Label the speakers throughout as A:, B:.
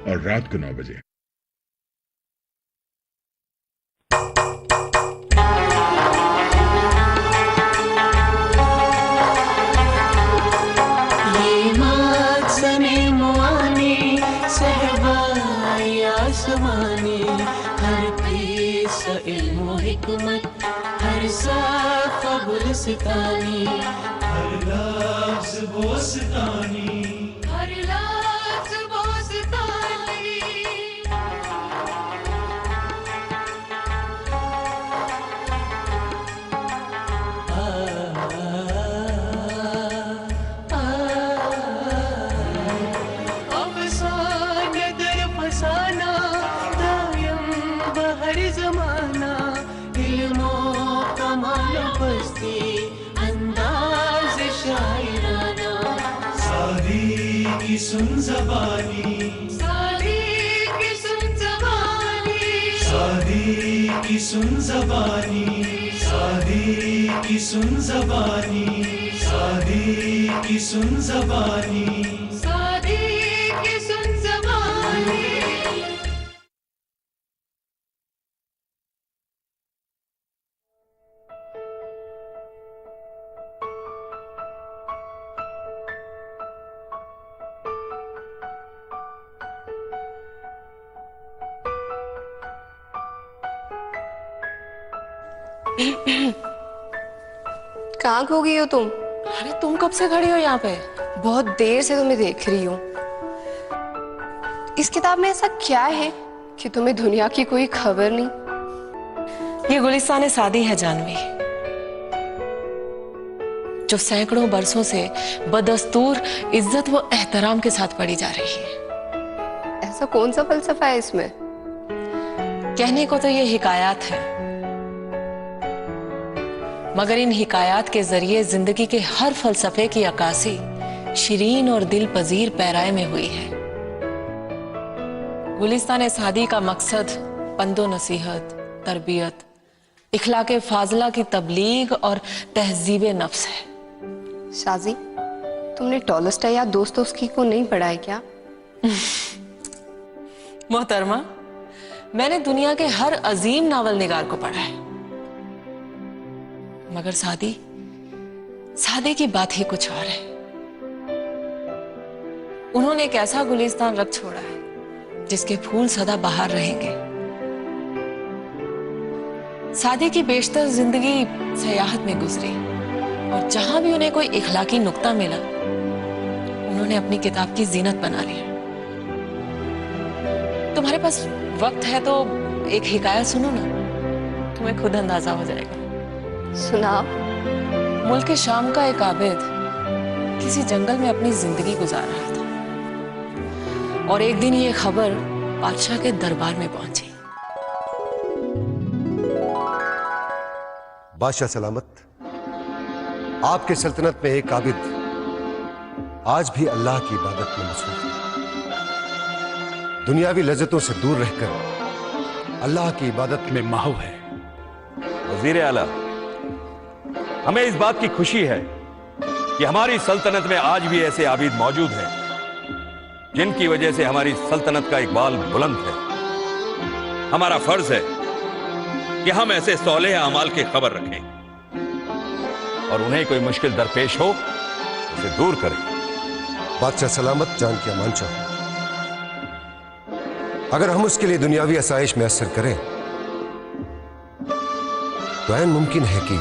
A: और रात को 9 बजे।
B: ये माज़ने मुआने सहबाई आसमानी, हर पीस इल्म हिकमत, हर साफ गुलस्तानी, हर लफ्ज़ बोस्तानी, हर लफ्ज़ बोस्तानी। अफसाने दर फसाना, दायम बहर ज़माना, इल्मो कमाल बस्ती, अंदाज़ शायराना। सादी की सुन ज़बानी, सादी की सुन ज़बानी, सादी की सुन ज़बानी, सादी की सुन ज़बानी, सादी की सुन ज़बानी, सादी की सुन ज़बानी।
C: कहाँ खो गई हो तुम?
D: अरे तुम कब से खड़ी हो यहाँ पे?
C: बहुत देर से तुम्हें देख रही हूँ। इस किताब में ऐसा क्या है कि तुम्हें दुनिया की कोई खबर नहीं?
D: ये गुलिस्तान सादी है जानवी, जो सैकड़ों बरसों से बदस्तूर इज्जत व एहतराम के साथ पढ़ी जा रही है।
C: ऐसा कौन सा फलसफा है इसमें?
D: कहने को तो ये हिकायात है, मगर इन हिकायात के जरिए जिंदगी के हर फलसफे की अक्कासी शिरीन और दिल पजीर पैराए में हुई है। गुलिस्तान सादी का मकसद पंदो नसीहत, तरबियत, इखलाके फाजला की तबलीग और तहजीब नफ्स है।
C: शाजी, तुमने टॉलस्टॉय या दोस्तोव्स्की को नहीं पढ़ा है क्या?
D: मोहतरमा, मैंने दुनिया के हर अजीम नावल निगार को पढ़ा है, मगर सादी की बात ही कुछ और है। उन्होंने एक ऐसा गुलिस्तान रख छोड़ा है जिसके फूल सदा बाहर रहेंगे। सादी की बेशतर जिंदगी सयाहत में गुजरी, और जहां भी उन्हें कोई इखलाकी नुक्ता मिला, उन्होंने अपनी किताब की जीनत बना लिया। तुम्हारे पास वक्त है तो एक हिकायत सुनो ना, तुम्हें खुद अंदाजा हो जाएगा।
C: सुनाओ।
D: मुल्क शाम का एक आबिद किसी जंगल में अपनी जिंदगी गुजार रहा था, और एक दिन ये खबर बादशाह के दरबार में पहुंची।
E: बादशाह सलामत, आपके सल्तनत में एक आबिद आज भी अल्लाह की इबादत में मसरूफ है। दुनियावी लज्जतों से दूर रहकर अल्लाह की इबादत में माहू है।
F: वजीर आला, हमें इस बात की खुशी है कि हमारी सल्तनत में आज भी ऐसे आबिद मौजूद हैं जिनकी वजह से हमारी सल्तनत का इकबाल बुलंद है। हमारा फर्ज है कि हम ऐसे सौलेह अमाल की खबर रखें और उन्हें कोई मुश्किल दरपेश हो उसे दूर करें।
E: बादशाह सलामत जान की अमान चाहो। अगर हम उसके लिए दुनियावी आसाइश मैसर करें तो ऐन मुमकिन है कि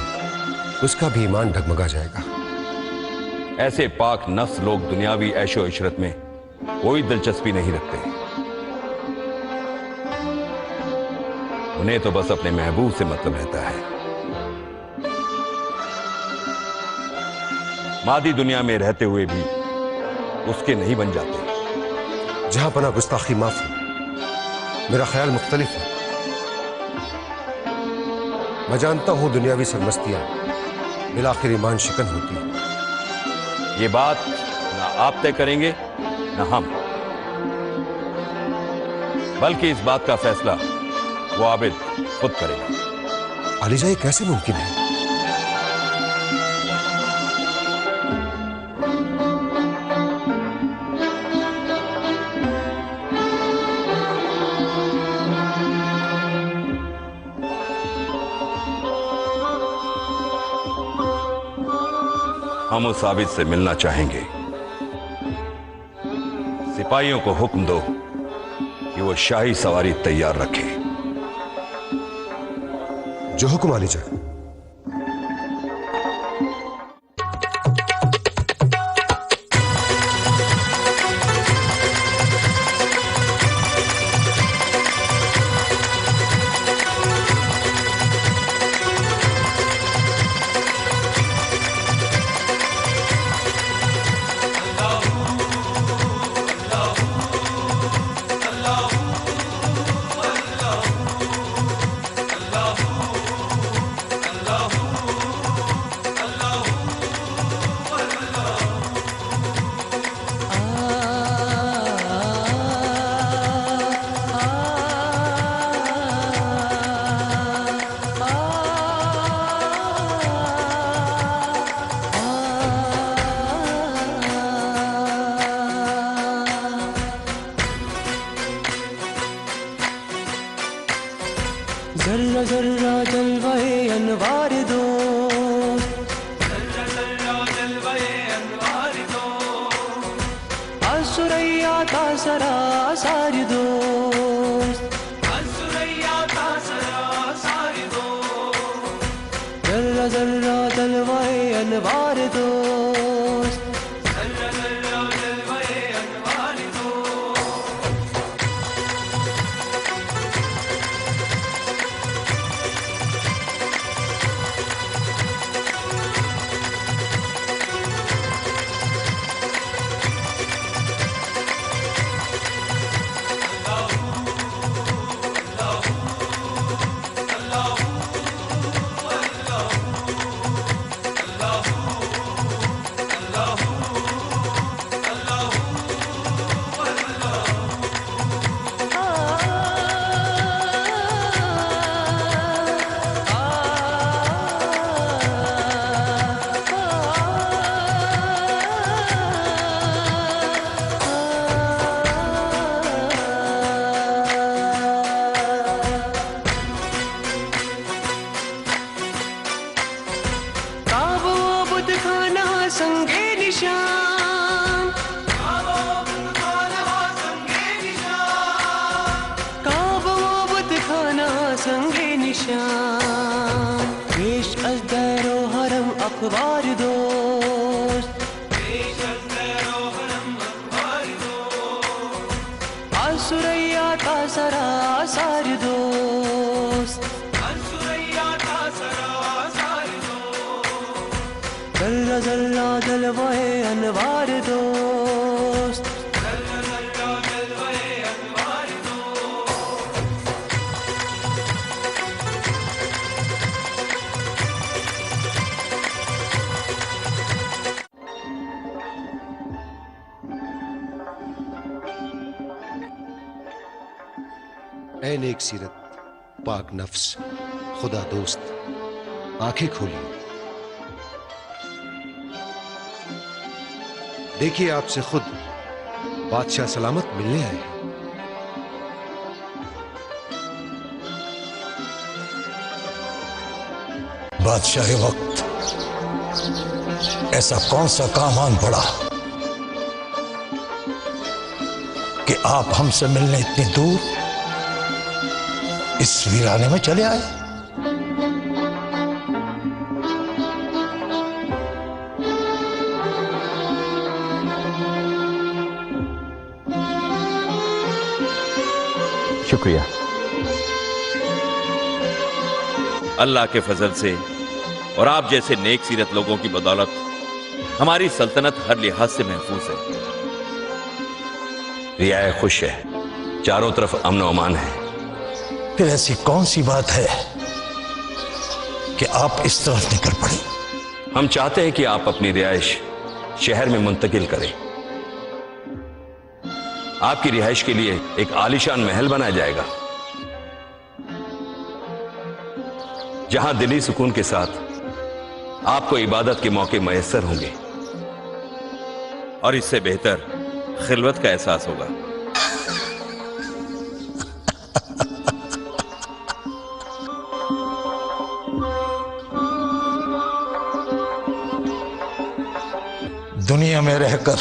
E: उसका भी ईमान डगमगा जाएगा।
F: ऐसे पाक नफ्स लोग दुनियावी ऐशो इशरत में कोई दिलचस्पी नहीं रखते। उन्हें तो बस अपने महबूब से मतलब रहता है। मादी दुनिया में रहते हुए भी उसके नहीं बन जाते।
E: जहां पना गुस्ताखी माफ है, मेरा ख्याल मुख्तलिफ है। मैं जानता हूं दुनियावी सरमस्तियां बिलाखिर ईमान शिकन होती है।
F: ये बात ना आप तय करेंगे ना हम, बल्कि इस बात का फैसला वो आबिद खुद करेगा।
E: अलीजा, ये कैसे मुमकिन है?
F: मामू साबित से मिलना चाहेंगे, सिपाहियों को हुक्म दो कि वो शाही सवारी तैयार रखे।
E: जो हुक्म आली जाए।
B: जर्रा जर्रा जलवाए अनवार दो, असुरैया तासरा सारी दो, जर्रा जर्रा जलवाए अनवार दो। संगे निशान, काबो बुत खाना संगे निशान, पेश अज़दरो हरम अखबार दोस्त, असुरैया तासरा सार दोस्त, जल्ला जल्ला जलवाए अनवार दोस्त।
E: ऐ नेक सीरत, पाक नफ्स, खुदा दोस्त, आंखें खोलिए, देखिए आपसे खुद बादशाह सलामत मिलने आए हैं।
A: बादशाह वक्त ऐसा कौन सा काम आन पड़ा कि आप हमसे मिलने इतनी दूर इस वीराने में चले आए?
F: शुक्रिया। अल्लाह के फजल से और आप जैसे नेक सीरत लोगों की बदौलत हमारी सल्तनत हर लिहाज से महफूज है। रियाया खुश है, चारों तरफ अमन और अमान है।
A: फिर ऐसी कौन सी बात है कि आप इस तरफ निकल पड़े?
F: हम चाहते हैं कि आप अपनी रिहाइश शहर में मुंतकिल करें। आपकी रिहाइश के लिए एक आलीशान महल बनाया जाएगा, जहां दिली सुकून के साथ आपको इबादत के मौके मयस्सर होंगे और इससे बेहतर खिलवत का एहसास होगा।
A: दुनिया में रहकर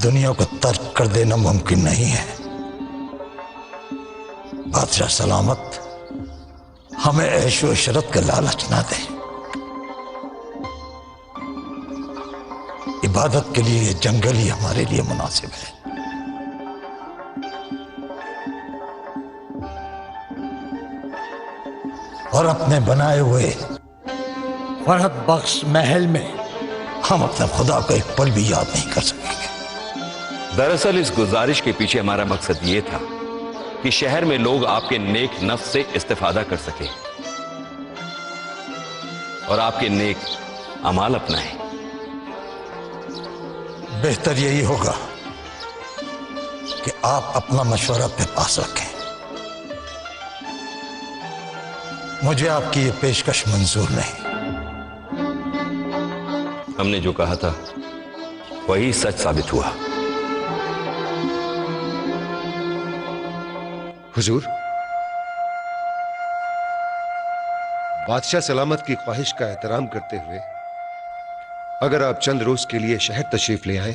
A: दुनिया को तर्क कर देना मुमकिन नहीं है। बादशाह सलामत हमें ऐशो इशरत का लालच ना दे। इबादत के लिए ये जंगल ही हमारे लिए मुनासिब है। और अपने बनाए हुए फरहत बख्श महल में हम अपने खुदा को एक पल भी याद नहीं कर सकेंगे।
F: दरअसल इस गुजारिश के पीछे हमारा मकसद ये था कि शहर में लोग आपके नेक नफ्स से इस्तेफादा कर सके और आपके नेक अमाल अपनाएं।
A: बेहतर यही होगा कि आप अपना मशवरा अपने पास रखें। मुझे आपकी ये पेशकश मंजूर नहीं।
F: हमने जो कहा था वही सच साबित हुआ।
E: हुजूर, बादशाह सलामत की ख्वाहिश का एहतराम करते हुए अगर आप चंद रोज के लिए शहर तशरीफ ले आए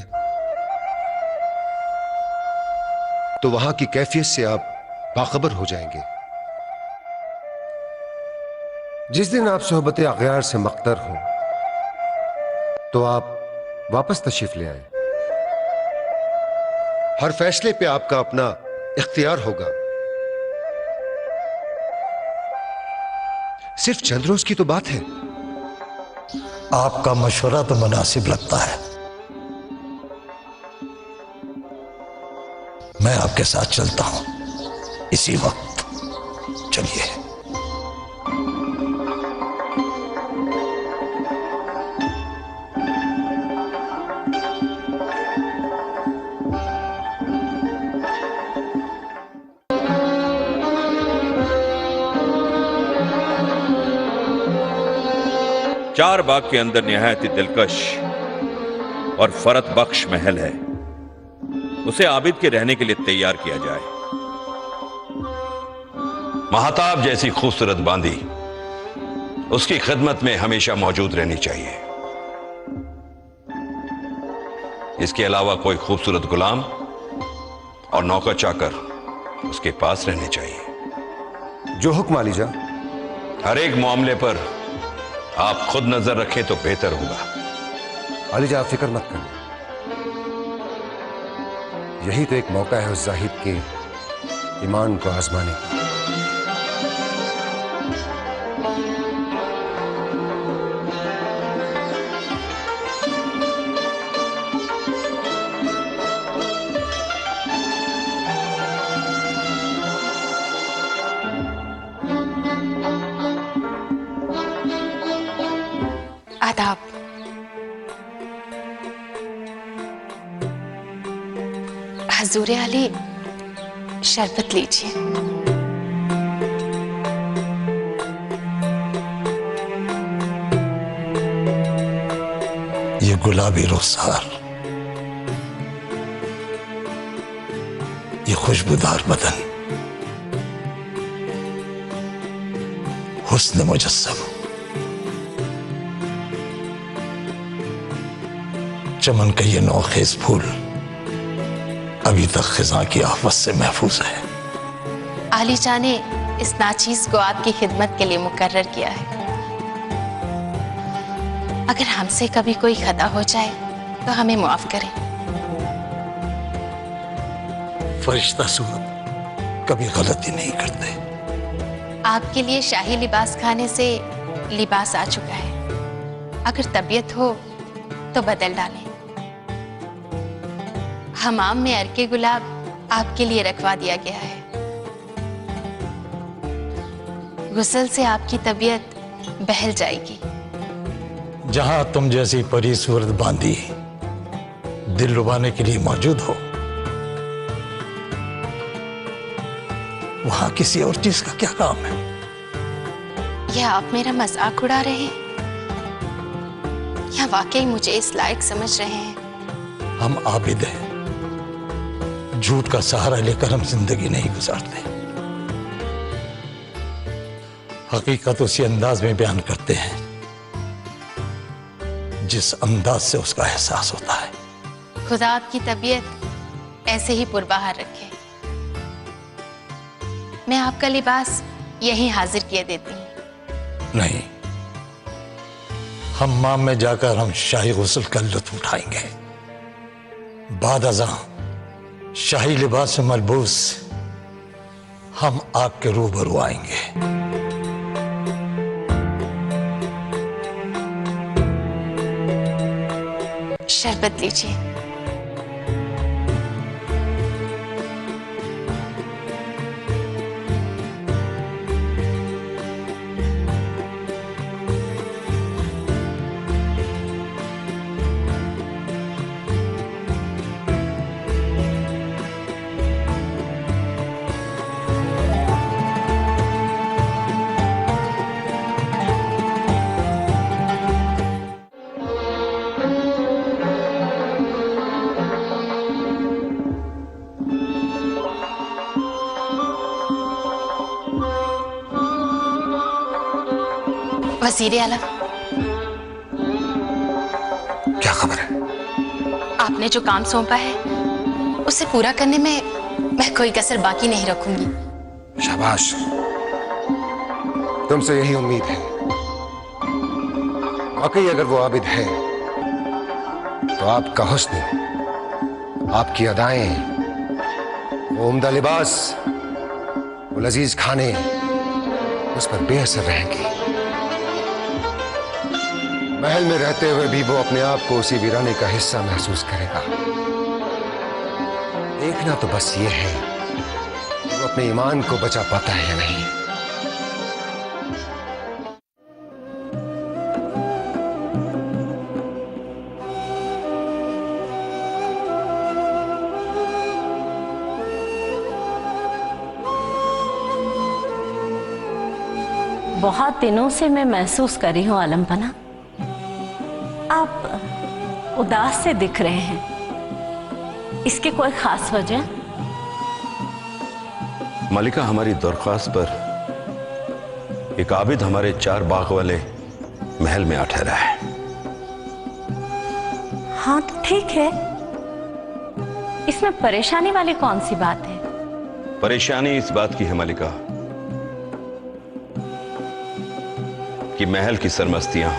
E: तो वहां की कैफियत से आप बाखबर हो जाएंगे। जिस दिन आप सोहबत अग़यार से मक़दर हो तो आप वापस तशरीफ ले आए। हर फैसले पे आपका अपना इख्तियार होगा। सिर्फ चंद रोज की तो बात है।
A: आपका मशवरा तो मुनासिब लगता है। मैं आपके साथ चलता हूं इसी वक्त। चलिए।
F: चार बाग के अंदर निहायत ही दिलकश और फरत बख्श महल है। उसे आबिद के रहने के लिए तैयार किया जाए। महताब जैसी खूबसूरत बांदी उसकी खिदमत में हमेशा मौजूद रहनी चाहिए। इसके अलावा कोई खूबसूरत गुलाम और नौकर चाकर उसके पास रहने चाहिए।
E: जो हुक्म आलीजा।
F: हर एक मामले पर आप खुद नजर रखें तो बेहतर होगा।
E: आलीजा, आप फिक्र मत करें। यही तो एक मौका है उस जाहिद के ईमान को आजमाने का।
C: आदाब। हजूर अली, शरबत लीजिए।
A: ये गुलाबी रुखसार, ये खुशबूदार बदन, हुस्न मुजस्सम, चमन का ये नौखेज फूल अभी तक खिजा की आफत से महफूज है।
G: आली जान ने इस नाचीज को आपकी खिदमत के लिए मुकर्रर किया है। अगर हमसे कभी कोई खता हो जाए तो हमें माफ करें।
A: फरिश्ता सूरत कभी गलती नहीं करते।
G: आपके लिए शाही लिबास खाने से लिबास आ चुका है। अगर तबीयत हो तो बदल डालें। हमाम में अर्के गुलाब आपके लिए रखवा दिया गया है। गुस्ल से आपकी तबीयत बहल जाएगी।
A: जहां तुम जैसी परी सूरत बांधी दिल लुभाने के लिए मौजूद हो, वहां किसी और चीज का क्या काम है?
G: या आप मेरा मजाक उड़ा रहे हैं या वाकई मुझे इस लायक समझ रहे हैं?
A: हम आबिद हैं। झूठ का सहारा लेकर हम जिंदगी नहीं गुजारते। हकीकत उसी अंदाज में बयान करते हैं जिस अंदाज से उसका एहसास होता है।
G: खुदा आपकी तबीयत ऐसे ही पुरबहार रखे। मैं आपका लिबास यहीं हाजिर किए देती हूँ।
A: नहीं, हम्माम में जाकर हम शाही गुस्ल का लुत्फ उठाएंगे। बाद अज़ां शाही लिबास में मलबूस हम आपके रूबरू आएंगे।
G: शरबत लीजिए। वज़ीर आला,
E: क्या खबर है?
G: आपने जो काम सौंपा है उसे पूरा करने में मैं कोई कसर बाकी नहीं रखूंगी।
E: शाबाश, तुमसे यही उम्मीद है। वाकई अगर वो आबिद है तो आपका हुस्न, आपकी अदाएं, वो उम्दा लिबास, वो लजीज खाने उस पर बेअसर रहेंगे। महल में रहते हुए भी वो अपने आप को उसी वीराने का हिस्सा महसूस करेगा। देखना तो बस ये है कि वो अपने ईमान को बचा पाता है या नहीं।
H: बहुत दिनों से मैं महसूस कर रही हूं आलमपना, आप उदास से दिख रहे हैं। इसकी कोई खास वजह?
F: मलिका, हमारी दरख्वास्त पर एक आबिद हमारे 4 बाग वाले महल में आ ठहरा है।
H: हाँ तो ठीक है, इसमें परेशानी वाली कौन सी बात है?
F: परेशानी इस बात की है मलिका कि महल की सरमस्तियां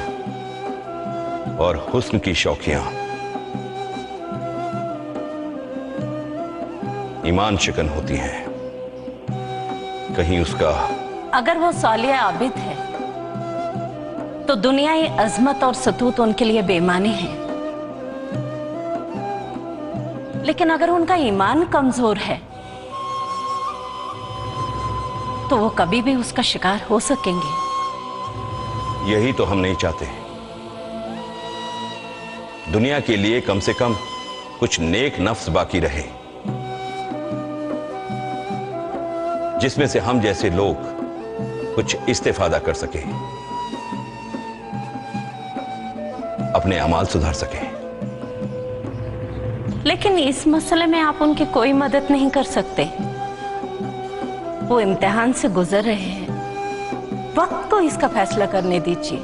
F: और हुस्न की शौकियां ईमान शिकन होती हैं। कहीं उसका,
H: अगर वो सालिया आबिद है तो दुनियाई अजमत और सतूत उनके लिए बेमानी है, लेकिन अगर उनका ईमान कमजोर है तो वो कभी भी उसका शिकार हो सकेंगे।
F: यही तो हम नहीं चाहते। दुनिया के लिए कम से कम कुछ नेक नफ्स बाकी रहे, जिसमें से हम जैसे लोग कुछ इस्तेफादा कर सके, अपने अमाल सुधार सके।
H: लेकिन इस मसले में आप उनकी कोई मदद नहीं कर सकते। वो इम्तिहान से गुजर रहे हैं, वक्त को इसका फैसला करने दीजिए।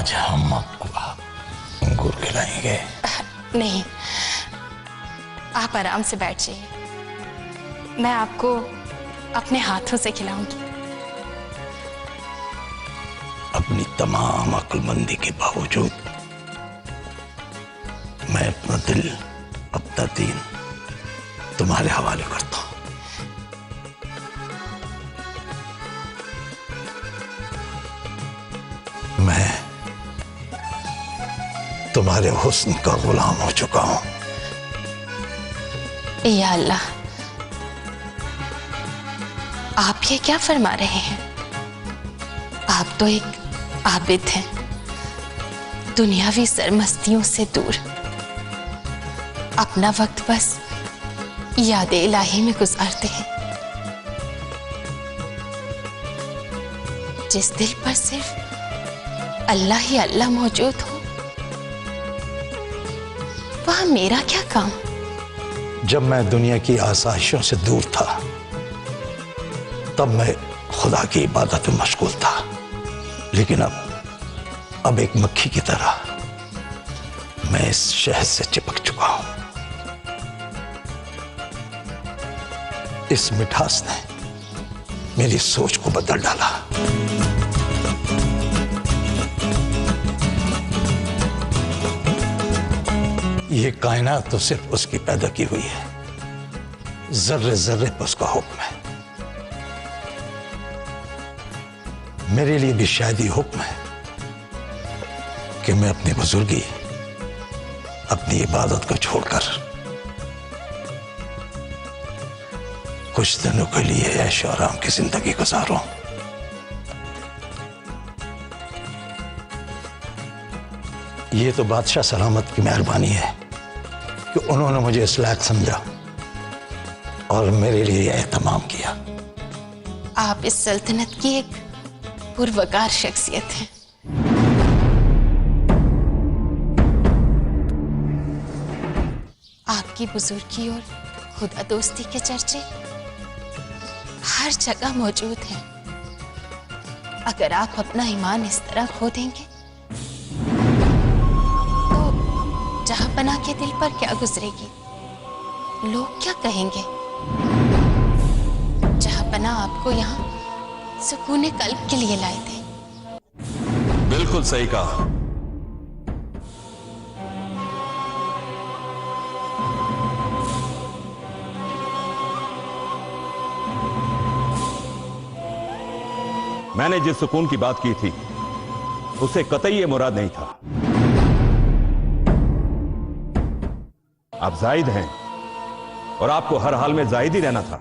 A: आज हम आपको अंगूर खिलाएंगे।
G: नहीं, आप आराम से बैठ जाइए, मैं आपको अपने हाथों से खिलाऊंगी।
A: अपनी तमाम अक्लमंदी के बावजूद मैं अपना दिल, अपना दीन तुम्हारे हवाले करता हूं। मैं तुम्हारे हुस्न का गुलाम हो चुका हूं।
G: या अल्लाह, आप ये क्या फरमा रहे हैं? आप तो एक आबिद हैं, दुनियावी सरमस्तियों से दूर, अपना वक्त बस याद इलाही में गुजारते हैं। जिस दिल पर सिर्फ अल्लाह ही अल्लाह मौजूद हो, वह मेरा क्या काम?
A: जब मैं दुनिया की आसाइशों से दूर था, तब मैं खुदा की इबादत में मशगूल था। लेकिन अब एक मक्खी की तरह मैं इस शहर से चिपक चुका हूं। इस मिठास ने मेरी सोच को बदल डाला। ये कायनात तो सिर्फ उसकी पैदा की हुई है, जर्रे जर्रे पर उसका हुक्म है। मेरे लिए भी शायद ये हुक्म है कि मैं अपनी बुजुर्गी, अपनी इबादत को छोड़कर कुछ दिनों के लिए ऐश और आराम की जिंदगी गुजारूं। ये तो बादशाह सलामत की मेहरबानी है कि उन्होंने मुझे इस लायक समझा और मेरे लिए एहतमाम किया।
G: आप इस सल्तनत की एक पुरवकार शख्सियत हैं। आपकी बुजुर्गी और खुदा दोस्ती के चर्चे हर जगह मौजूद हैं। अगर आप अपना ईमान इस तरह खो देंगे तो जहांपना के दिल पर क्या गुजरेगी? लोग क्या कहेंगे? जहांपना आपको यहाँ सुकून कल्ब के लिए लाए थे।
F: बिल्कुल सही कहा। मैंने जिस सुकून की बात की थी उससे कतई ये मुराद नहीं था। आप जाहिद हैं और आपको हर हाल में जाहिद ही रहना था।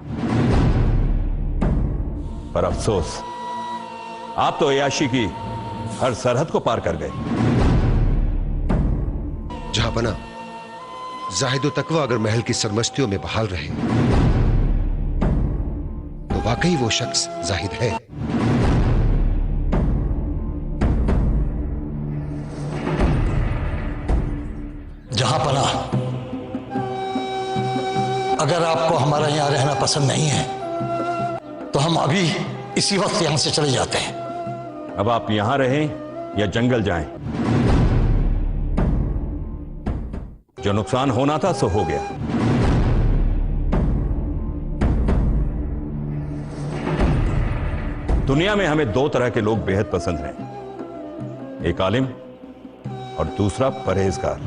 F: पर अफसोस, आप तो अय्याशी की हर सरहद को पार कर गए।
E: जहांपना, जाहिद व तकवा अगर महल की सरमस्तियों में बहाल रहे तो वाकई वो शख्स जाहिद है।
A: जहांपना, अगर आपको हमारा यहां रहना पसंद नहीं है तो हम अभी इसी वक्त यहां से चले जाते हैं।
F: अब आप यहां रहें या जंगल जाएं। जो नुकसान होना था सो हो गया। दुनिया में हमें दो तरह के लोग बेहद पसंद हैं, एक आलिम और दूसरा परहेजगार।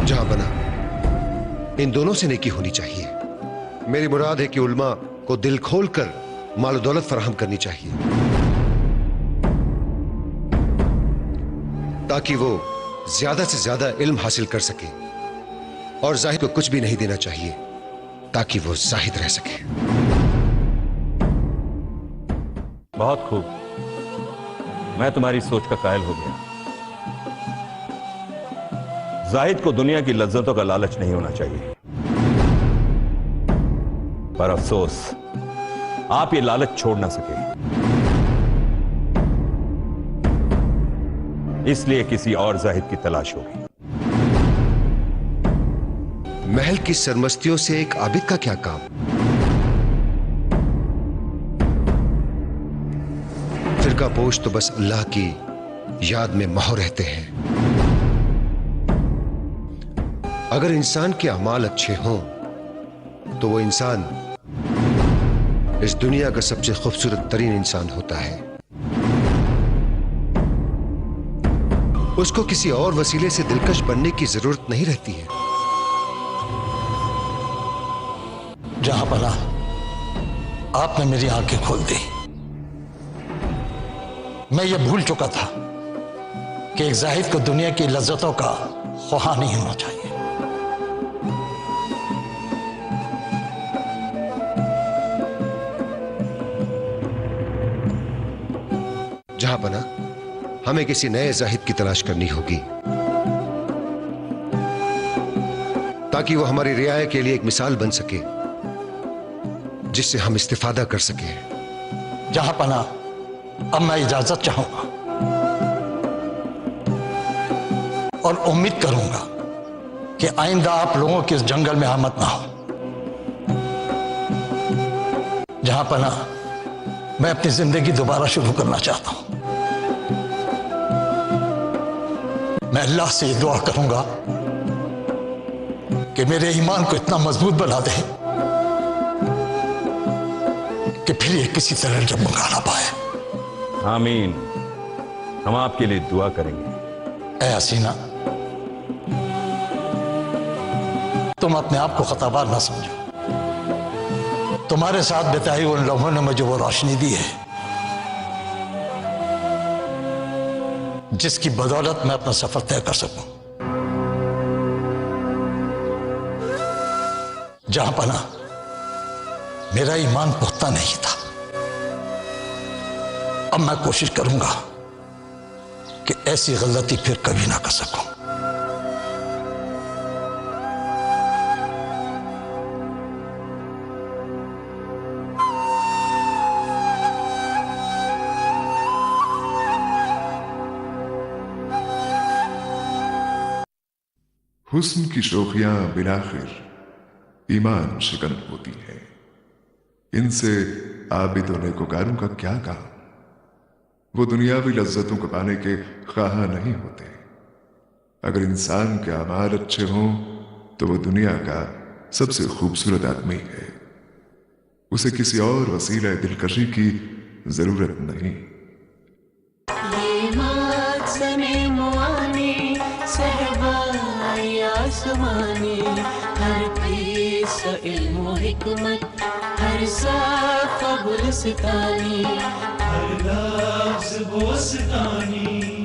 E: जहांपना, इन दोनों से नेकी होनी चाहिए। मेरी मुराद है कि उल्मा को दिल खोलकर माल दौलत फराहम करनी चाहिए ताकि वो ज्यादा से ज्यादा इल्म हासिल कर सके, और जाहिद को कुछ भी नहीं देना चाहिए ताकि वो जाहिद रह सके।
F: बहुत खूब, मैं तुम्हारी सोच का कायल हो गया। जाहिद को दुनिया की लज्जतों का लालच नहीं होना चाहिए, पर अफसोस आप ये लालच छोड़ ना सके, इसलिए किसी और जाहिद की तलाश होगी।
E: महल की सरमस्तियों से एक आबिद का क्या काम? का पोश तो बस अल्लाह की याद में मोहर रहते हैं। अगर इंसान के अमाल अच्छे हों तो वो इंसान इस दुनिया का सबसे खूबसूरत तरीन इंसान होता है। उसको किसी और वसीले से दिलकश बनने की जरूरत नहीं रहती है।
A: जहां पना आपने मेरी आंखें खोल दी। मैं ये भूल चुका था कि एक जाहिद को दुनिया की लज्जतों का ख्वाह नहीं होना चाहिए।
E: जहां पना हमें किसी नए जाहिद की तलाश करनी होगी ताकि वो हमारी रियाया के लिए एक मिसाल बन सके जिससे हम इस्तिफादा कर सके।
A: जहां पना अब मैं इजाजत चाहूंगा और उम्मीद करूंगा कि आइंदा आप लोगों के इस जंगल में आमद ना हो। जहां पना मैं अपनी जिंदगी दोबारा शुरू करना चाहता हूं। मैं अल्लाह से दुआ करूंगा कि मेरे ईमान को इतना मजबूत बना दे कि फिर ये किसी तरह डगमगा ना पाए।
F: आमीन। हम आपके लिए दुआ करेंगे।
A: ऐ हसीना, तुम अपने आप को खताबार ना समझो। तुम्हारे साथ बिताई उन लम्हों ने मुझे वो रोशनी दी है जिसकी बदौलत मैं अपना सफर तय कर सकूं। जहां पना मेरा ईमान पुख्ता नहीं था। अब मैं कोशिश करूंगा कि ऐसी गलती फिर कभी ना कर सकूं।
I: हुस्न की शोखियां बिलाखिर ईमान शिकन होती हैं। इनसे आबिद और नेकोकारों का क्या काम? वो दुनियावी लज्जतों को पाने के ख्वाहा नहीं होते। अगर इंसान के अमाल अच्छे हों तो वो दुनिया का सबसे खूबसूरत आदमी है। उसे किसी और वसीला दिलकशी की जरूरत नहीं।
B: हर पीस इल्म हिकमत, हर साफ गुलस्तानी, हर लफ्ज़ बोस्तानी।